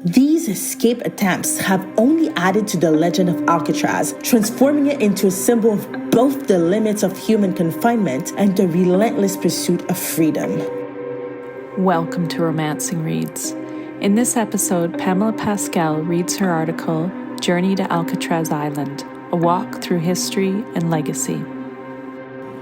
These escape attempts have only added to the legend of Alcatraz, transforming it into a symbol of both the limits of human confinement and the relentless pursuit of freedom. Welcome to Roamancing Reads. In this episode, Pamela Pascal reads her article, Journey to Alcatraz Island, a walk through history and legacy.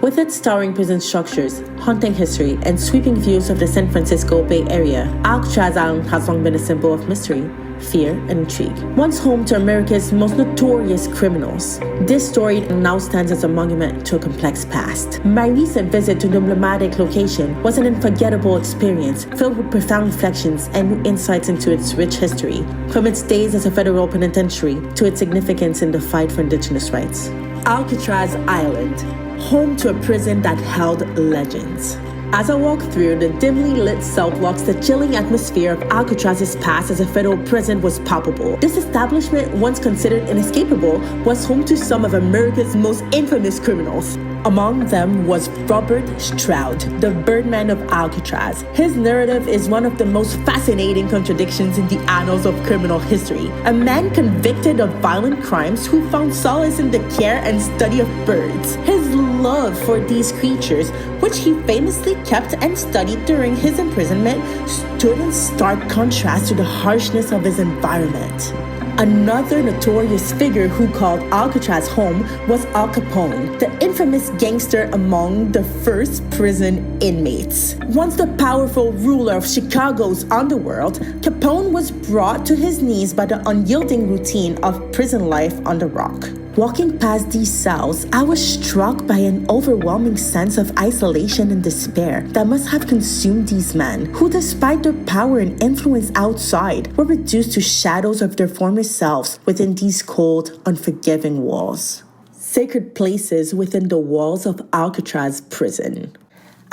With its towering prison structures, haunting history, and sweeping views of the San Francisco Bay Area, Alcatraz Island has long been a symbol of mystery, fear, and intrigue. Once home to America's most notorious criminals, this story now stands as a monument to a complex past. My recent visit to the emblematic location was an unforgettable experience filled with profound reflections and new insights into its rich history, from its days as a federal penitentiary to its significance in the fight for Indigenous rights. Alcatraz Island, home to a prison that held legends. As I walk through the dimly lit cell blocks, the chilling atmosphere of Alcatraz's past as a federal prison was palpable. This establishment, once considered inescapable, was home to some of America's most infamous criminals. Among them was Robert Stroud, the Birdman of Alcatraz. His narrative is one of the most fascinating contradictions in the annals of criminal history. A man convicted of violent crimes who found solace in the care and study of birds. His love for these creatures, which he famously kept and studied during his imprisonment, stood in stark contrast to the harshness of his environment. Another notorious figure who called Alcatraz home was Al Capone, the infamous gangster among the first prison inmates. Once the powerful ruler of Chicago's underworld, Capone was brought to his knees by the unyielding routine of prison life on the rock. Walking past these cells, I was struck by an overwhelming sense of isolation and despair that must have consumed these men, who despite their power and influence outside, were reduced to shadows of their former selves within these cold, unforgiving walls. Sacred places within the walls of Alcatraz prison.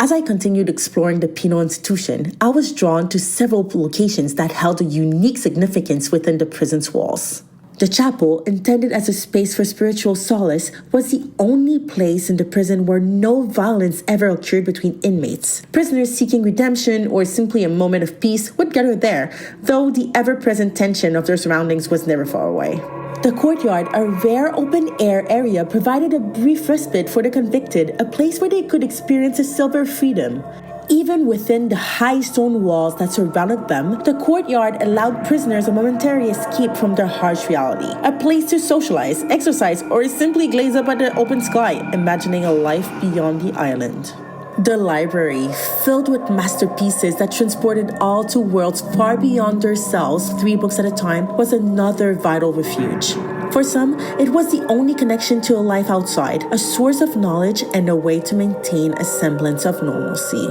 As I continued exploring the penal institution, I was drawn to several locations that held a unique significance within the prison's walls. The chapel, intended as a space for spiritual solace, was the only place in the prison where no violence ever occurred between inmates. Prisoners seeking redemption or simply a moment of peace would gather there, though the ever-present tension of their surroundings was never far away. The courtyard, a rare open-air area, provided a brief respite for the convicted, a place where they could experience a silver freedom. Even within the high stone walls that surrounded them, the courtyard allowed prisoners a momentary escape from their harsh reality. A place to socialize, exercise, or simply glaze up at the open sky, imagining a life beyond the island. The library, filled with masterpieces that transported all to worlds far beyond their cells, 3 books at a time, was another vital refuge. For some, it was the only connection to a life outside, a source of knowledge and a way to maintain a semblance of normalcy.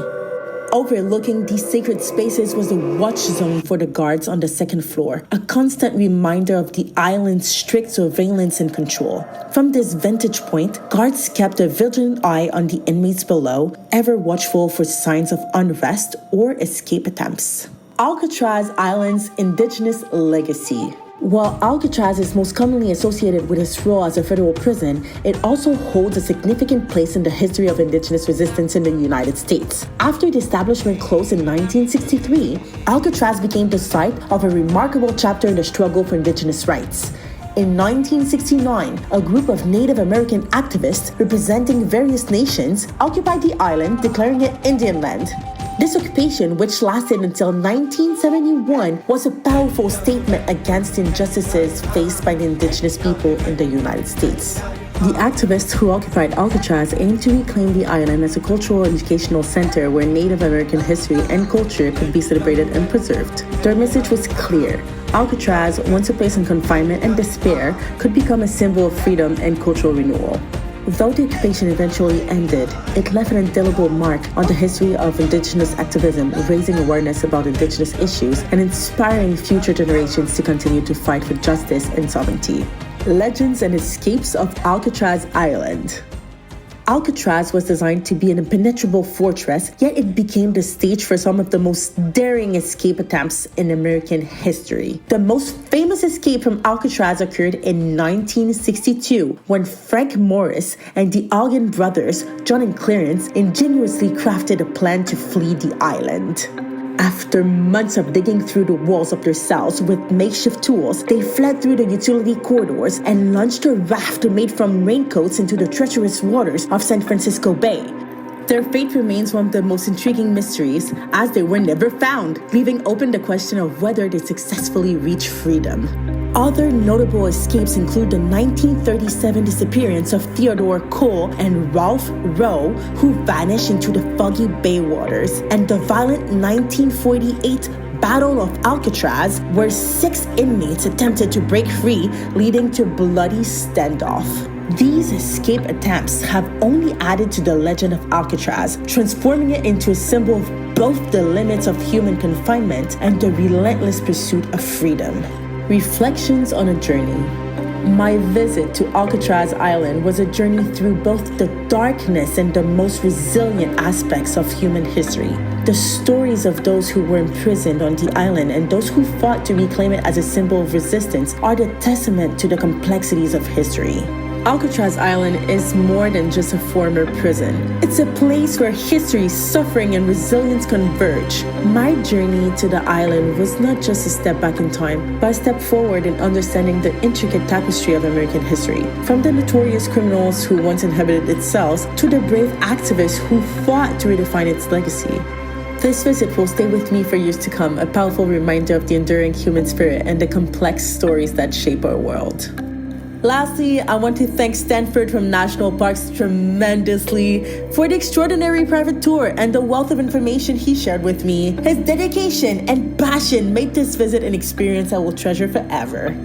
Overlooking these sacred spaces was the watch zone for the guards on the second floor, a constant reminder of the island's strict surveillance and control. From this vantage point, guards kept a vigilant eye on the inmates below, ever watchful for signs of unrest or escape attempts. Alcatraz Island's Indigenous legacy. While Alcatraz is most commonly associated with its role as a federal prison, it also holds a significant place in the history of Indigenous resistance in the United States. After the establishment closed in 1963, Alcatraz became the site of a remarkable chapter in the struggle for Indigenous rights. In 1969, a group of Native American activists representing various nations occupied the island, declaring it Indian land. This occupation, which lasted until 1971, was a powerful statement against injustices faced by the indigenous people in the United States. The activists who occupied Alcatraz aimed to reclaim the island as a cultural educational center where Native American history and culture could be celebrated and preserved. Their message was clear. Alcatraz, once a place in confinement and despair, could become a symbol of freedom and cultural renewal. Though the occupation eventually ended, it left an indelible mark on the history of Indigenous activism, raising awareness about Indigenous issues and inspiring future generations to continue to fight for justice and sovereignty. Legends and escapes of Alcatraz Island. Alcatraz was designed to be an impenetrable fortress, yet it became the stage for some of the most daring escape attempts in American history. The most famous escape from Alcatraz occurred in 1962, when Frank Morris and the Algen brothers, John and Clarence, ingeniously crafted a plan to flee the island. After months of digging through the walls of their cells with makeshift tools, they fled through the utility corridors and launched a raft made from raincoats into the treacherous waters of San Francisco Bay. Their fate remains one of the most intriguing mysteries, as they were never found, leaving open the question of whether they successfully reached freedom. Other notable escapes include the 1937 disappearance of Theodore Cole and Ralph Rowe, who vanished into the foggy bay waters, and the violent 1948 Battle of Alcatraz, where 6 inmates attempted to break free, leading to a bloody standoff. These escape attempts have only added to the legend of Alcatraz, transforming it into a symbol of both the limits of human confinement and the relentless pursuit of freedom. Reflections on a journey. My visit to Alcatraz Island was a journey through both the darkness and the most resilient aspects of human history. The stories of those who were imprisoned on the island and those who fought to reclaim it as a symbol of resistance are the testament to the complexities of history. Alcatraz Island is more than just a former prison. It's a place where history, suffering, and resilience converge. My journey to the island was not just a step back in time, but a step forward in understanding the intricate tapestry of American history. From the notorious criminals who once inhabited its cells to the brave activists who fought to redefine its legacy. This visit will stay with me for years to come, a powerful reminder of the enduring human spirit and the complex stories that shape our world. Lastly, I want to thank Stanford from National Parks tremendously for the extraordinary private tour and the wealth of information he shared with me. His dedication and passion made this visit an experience I will treasure forever.